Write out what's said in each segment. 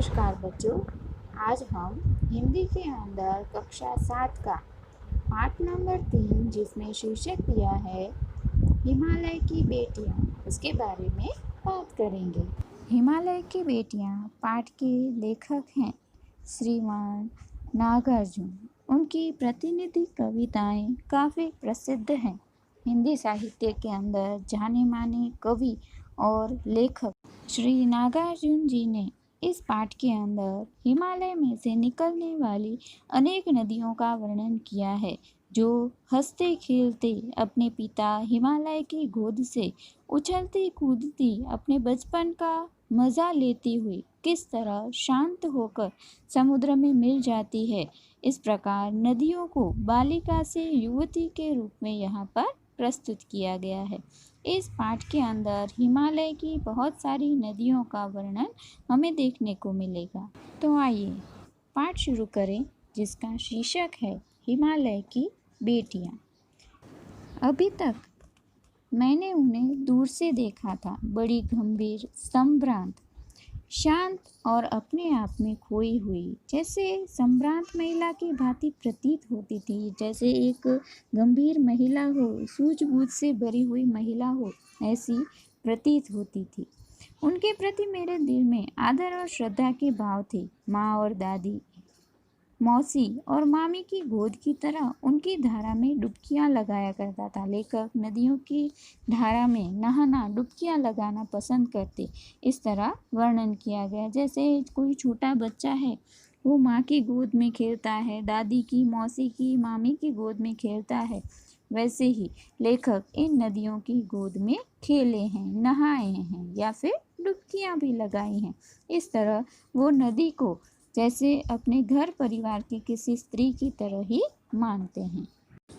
नमस्कार बच्चों। आज हम हिंदी के अंदर कक्षा 7 का पाठ नंबर 3 जिसमें शीर्षक दिया है हिमालय की बेटियां, उसके बारे में बात करेंगे। हिमालय की बेटियां पाठ के लेखक हैं श्रीमान नागार्जुन। उनकी प्रतिनिधि कविताएं काफ़ी प्रसिद्ध हैं। हिंदी साहित्य के अंदर जाने माने कवि और लेखक श्री नागार्जुन जी ने इस पाठ के अंदर हिमालय में से निकलने वाली अनेक नदियों का वर्णन किया है, जो हंसते खेलते अपने पिता हिमालय की गोद से उछलती कूदती अपने बचपन का मज़ा लेती हुई किस तरह शांत होकर समुद्र में मिल जाती है। इस प्रकार नदियों को बालिका से युवती के रूप में यहाँ पर प्रस्तुत किया गया है। इस पाठ के अंदर हिमालय की बहुत सारी नदियों का वर्णन हमें देखने को मिलेगा। तो आइए पाठ शुरू करें, जिसका शीर्षक है हिमालय की बेटियां। अभी तक मैंने उन्हें दूर से देखा था, बड़ी गंभीर, संभ्रांत, शांत और अपने आप में खोई हुई, जैसे संभ्रांत महिला की भांति प्रतीत होती थी। जैसे एक गंभीर महिला हो, सूझबूझ से भरी हुई महिला हो, ऐसी प्रतीत होती थी। उनके प्रति मेरे दिल में आदर और श्रद्धा के भाव थे। माँ और दादी, मौसी और मामी की गोद की तरह उनकी धारा में डुबकियां लगाया करता था। लेखक नदियों की धारा में नहाना, डुबकियां लगाना पसंद करते। इस तरह वर्णन किया गया, जैसे कोई छोटा बच्चा है, वो माँ की गोद में खेलता है, दादी की, मौसी की, मामी की गोद में खेलता है, वैसे ही लेखक इन नदियों की गोद में खेले हैं, नहाए हैं या फिर डुबकियां भी लगाई हैं। इस तरह वो नदी को जैसे अपने घर परिवार की किसी स्त्री की तरह ही मानते हैं।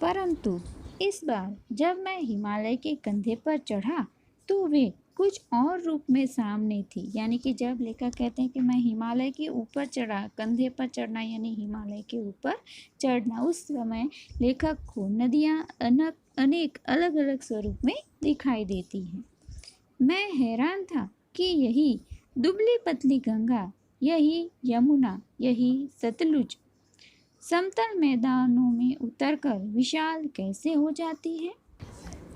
परंतु इस बार जब मैं हिमालय के कंधे पर चढ़ा तो वे कुछ और रूप में सामने थी। यानी कि जब लेखक कहते हैं कि मैं हिमालय के ऊपर चढ़ा, कंधे पर चढ़ना यानी हिमालय के ऊपर चढ़ना, उस समय लेखक को नदियाँ अनेक अलग अलग स्वरूप में दिखाई देती हैं। मैं हैरान था कि यही दुबली पतली गंगा, यही यमुना, यही सतलुज समतल मैदानों में उतरकर विशाल कैसे हो जाती है।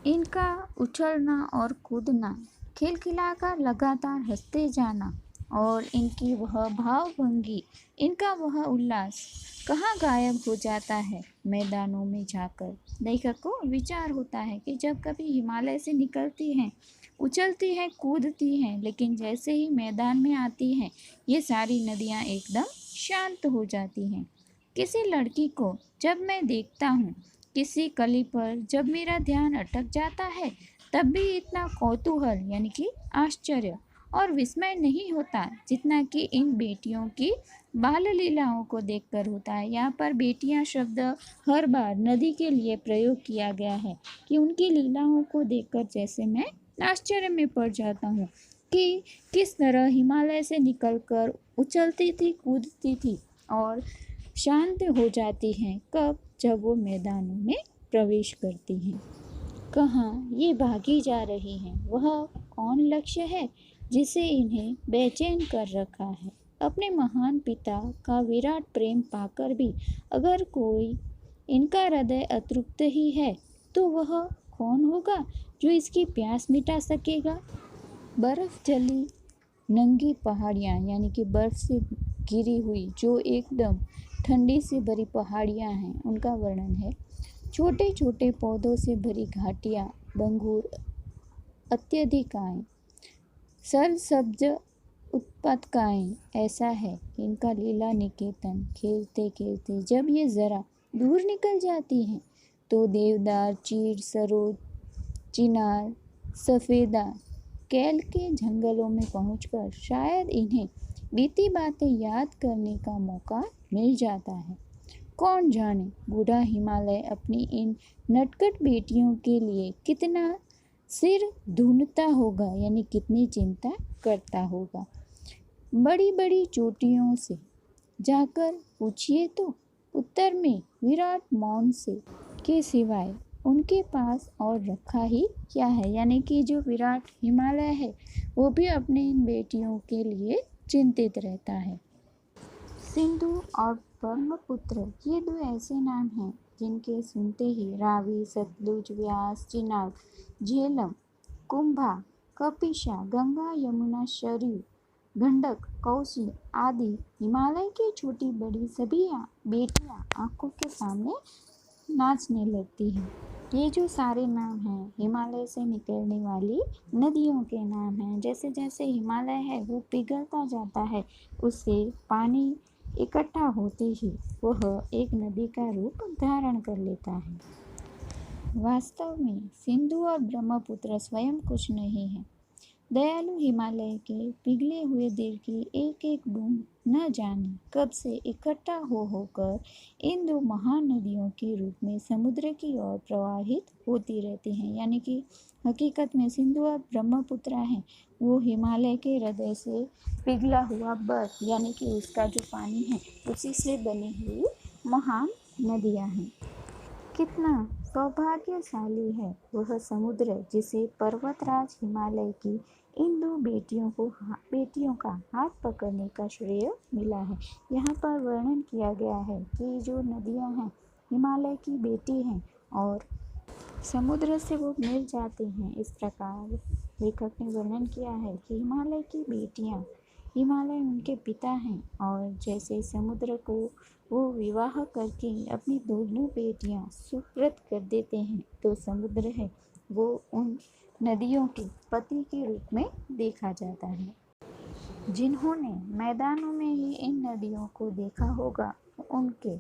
इनका उछलना और कूदना, खिलखिलाकर लगातार हंसते जाना और इनकी वह भावभंगी, इनका वह उल्लास कहाँ गायब हो जाता है मैदानों में जाकर। लेखक को विचार होता है कि जब कभी हिमालय से निकलती हैं, उछलती हैं, कूदती हैं, लेकिन जैसे ही मैदान में आती हैं, ये सारी नदियाँ एकदम शांत हो जाती हैं। किसी लड़की को जब मैं देखता हूँ, किसी कली पर जब मेरा ध्यान अटक जाता है, तब भी इतना कौतूहल यानी कि आश्चर्य और विस्मय नहीं होता जितना कि इन बेटियों की बाल लीलाओं को देखकर होता है। यहाँ पर बेटियाँ शब्द हर बार नदी के लिए प्रयोग किया गया है कि उनकी लीलाओं को देखकर जैसे मैं आश्चर्य में पड़ जाता हूँ कि किस तरह हिमालय से निकलकर उछलती थी, कूदती थी और शांत हो जाती हैं कब, जब वो मैदानों में प्रवेश करती हैं। कहाँ ये भागी जा रही हैं, वह कौन लक्ष्य है जिसे इन्हें बेचैन कर रखा है। अपने महान पिता का विराट प्रेम पाकर भी अगर कोई इनका हृदय अतृप्त ही है, तो वह कौन होगा जो इसकी प्यास मिटा सकेगा। बर्फ़ जली नंगी पहाड़ियाँ यानी कि बर्फ़ से घिरी हुई जो एकदम ठंडी से भरी पहाड़ियाँ हैं, उनका वर्णन है। छोटे छोटे पौधों से भरी घाटियाँ, बंगूर अत्यधिकाएँ, सरसब्ज उत्पादकाएँ, ऐसा है इनका लीला निकेतन। खेलते खेलते जब ये ज़रा दूर निकल जाती हैं, तो देवदार, चीड़, सरोज, चिनार, सफ़ेदा, कैल के जंगलों में पहुंचकर शायद इन्हें बीती बातें याद करने का मौका मिल जाता है। कौन जाने बूढ़ा हिमालय अपनी इन नटखट बेटियों के लिए कितना सिर धुनता होगा, यानी कितनी चिंता करता होगा। बड़ी बड़ी चोटियों से जाकर पूछिए तो उत्तर में विराट मौन से के सिवाय उनके पास और रखा ही क्या है। यानी कि जो विराट हिमालय है, वो भी अपने इन बेटियों के लिए चिंतित रहता है। सिंधु और ब्रह्मपुत्र ये दो ऐसे नाम हैं जिनके सुनते ही रावी, सतलुज, व्यास, चिनाब, झेलम, कुंभा, कपिशा, गंगा, यमुना, सरयू, गंडक, कोसी आदि हिमालय की छोटी बड़ी सभी बेटियां आंखों के सामने नाचने लगती हैं। ये जो सारे नाम हैं हिमालय से निकलने वाली नदियों के नाम हैं। जैसे जैसे हिमालय है वो पिघलता जाता है, उससे पानी इकट्ठा होते ही वह एक नदी का रूप धारण कर लेता है। वास्तव में सिंधु और ब्रह्मपुत्र स्वयं कुछ नहीं है। दयालु हिमालय के पिघले हुए दिल की एक एक बूंद न जाने कब से इकट्ठा हो होकर इन दो महान नदियों के रूप में समुद्र की ओर प्रवाहित होती रहती हैं। यानी कि हकीकत में सिंधु और ब्रह्मपुत्र हैं वो हिमालय के हृदय से पिघला हुआ बर्फ यानी कि उसका जो पानी है उसी से बनी हुई महान नदियाँ हैं। कितना सौभाग्यशाली है वह समुद्र जिसे पर्वतराज हिमालय की इन दो बेटियों का हाथ पकड़ने का श्रेय मिला है। यहाँ पर वर्णन किया गया है कि जो नदियाँ हैं हिमालय की बेटी हैं और समुद्र से वो मिल जाते हैं। इस प्रकार लेखक ने वर्णन किया है कि हिमालय की बेटियाँ, हिमालय उनके पिता हैं और जैसे समुद्र को वो विवाह करके अपनी दोनों बेटियां सुपुर्द कर देते हैं तो समुद्र है वो उन नदियों के पति के रूप में देखा जाता है। जिन्होंने मैदानों में ही इन नदियों को देखा होगा उनके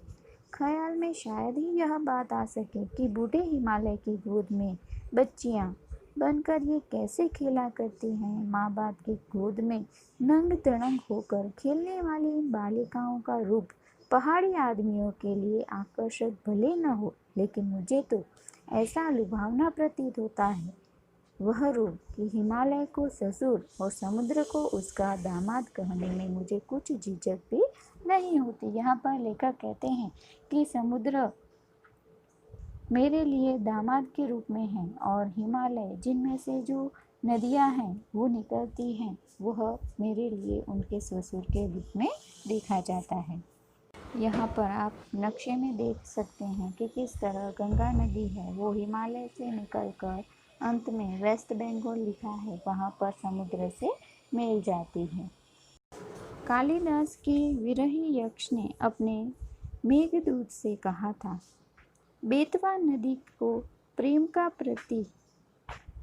ख्याल में शायद ही यह बात आ सके कि बूढ़े हिमालय की गोद में बच्चियां बनकर ये कैसे खेला करती हैं। माँ बाप की गोद में नंग तड़ंग होकर खेलने वाली इन बालिकाओं का रूप पहाड़ी आदमियों के लिए आकर्षक भले न हो, लेकिन मुझे तो ऐसा लुभावना प्रतीत होता है वह रूप कि हिमालय को ससुर और समुद्र को उसका दामाद कहने में मुझे कुछ झिझक भी नहीं होती। यहाँ पर लेखक कहते हैं कि समुद्र मेरे लिए दामाद के रूप में है और हिमालय जिनमें से जो नदियाँ हैं वो निकलती हैं वह मेरे लिए उनके ससुर के रूप में देखा जाता है। यहाँ पर आप नक्शे में देख सकते हैं कि किस तरह गंगा नदी है वो हिमालय से निकलकर अंत में वेस्ट बंगाल लिखा है वहाँ पर समुद्र से मिल जाती है। कालिदास की विरही यक्ष ने अपने मेघदूत से कहा था, बेतवा नदी को प्रेम का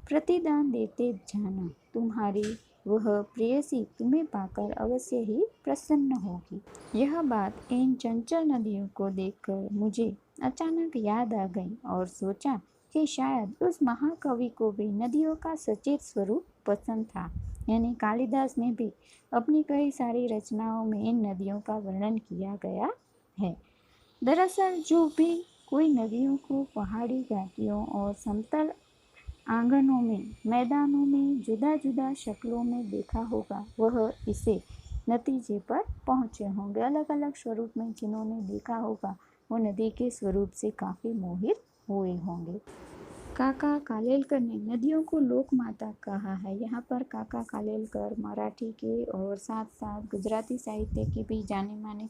प्रतिदान देते जाना, तुम्हारी वह प्रेयसी तुम्हें पाकर अवश्य ही प्रसन्न होगी। यह बात इन चंचल नदियों को देखकर मुझे अचानक याद आ गई और सोचा कि शायद उस महाकवि को भी नदियों का सचेत स्वरूप पसंद था। यानी कालिदास ने भी अपनी कई सारी रचनाओं में इन नदियों का वर्णन किया गया है। दरअसल जो भी कोई नदियों को पहाड़ी घाटियों और समतल आंगनों में, मैदानों में जुदा जुदा शक्लों में देखा होगा वह इसे नतीजे पर पहुँचे होंगे। अलग अलग स्वरूप में जिन्होंने देखा होगा वो नदी के स्वरूप से काफ़ी मोहित हुए होंगे। काका कालेलकर ने नदियों को लोक माता कहा है। यहाँ पर काका कालेलकर मराठी के और साथ साथ गुजराती साहित्य के भी जाने माने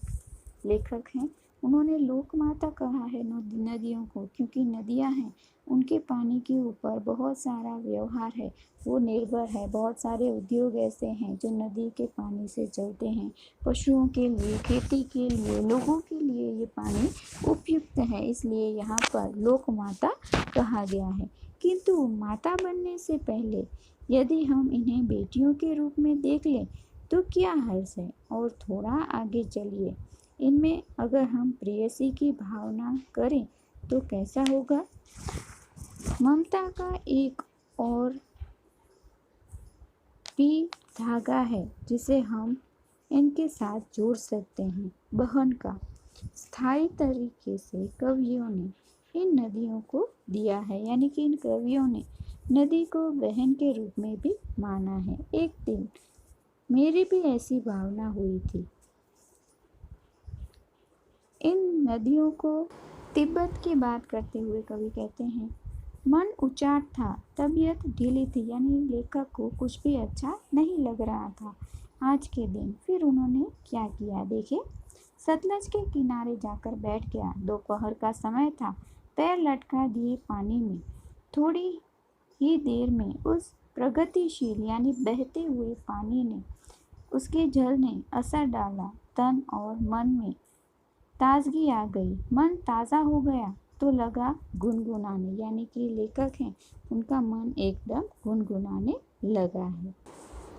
लेखक हैं। उन्होंने लोक माता कहा है नदियों को क्योंकि नदियाँ हैं उनके पानी के ऊपर बहुत सारा व्यवहार है वो निर्भर है। बहुत सारे उद्योग ऐसे हैं जो नदी के पानी से चलते हैं। पशुओं के लिए, खेती के लिए, लोगों के लिए ये पानी उपयुक्त है, इसलिए यहाँ पर लोक माता कहा गया है। किंतु माता बनने से पहले यदि हम इन्हें बेटियों के रूप में देख लें तो क्या हर्ज है। और थोड़ा आगे चलिए, इनमें अगर हम प्रेयसी की भावना करें तो कैसा होगा। ममता का एक और भी धागा है जिसे हम इनके साथ जोड़ सकते हैं, बहन का। स्थायी तरीके से कवियों ने इन नदियों को दिया है, यानी कि इन कवियों ने नदी को बहन के रूप में भी माना है। एक दिन मेरी भी ऐसी भावना हुई थी। इन नदियों को तिब्बत की बात करते हुए कवि कहते हैं, मन उचाट था, तबीयत ढीली थी, यानी लेखक को कुछ भी अच्छा नहीं लग रहा था। आज के दिन फिर उन्होंने क्या किया, देखे। सतलज के किनारे जाकर बैठ गया। दोपहर का समय था। पैर लटका दिए पानी में। थोड़ी ही देर में उस प्रगतिशील यानी बहते हुए पानी ने, उसके जल ने असर डाला। तन और मन में ताजगी आ गई। मन ताज़ा हो गया तो लगा गुनगुनाने, यानी कि लेखक हैं, उनका मन एकदम गुनगुनाने लगा है।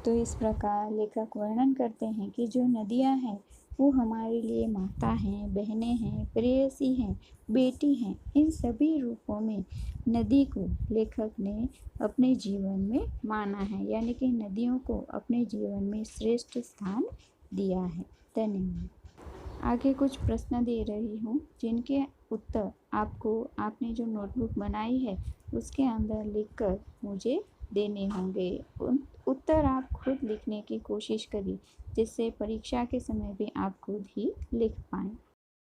तो इस प्रकार लेखक वर्णन करते हैं कि जो नदियाँ हैं वो हमारे लिए माता हैं, बहनें हैं, प्रेयसी हैं, बेटी हैं। इन सभी रूपों में नदी को लेखक ने अपने जीवन में माना है, यानी कि नदियों को अपने जीवन में श्रेष्ठ स्थान दिया है। धन्यवाद। आगे कुछ प्रश्न दे रही हूँ जिनके उत्तर आपको, आपने जो नोटबुक बनाई है उसके अंदर लिखकर मुझे देने होंगे। उन उत्तर आप खुद लिखने की कोशिश करिए, जिससे परीक्षा के समय भी आप खुद ही लिख पाएँ।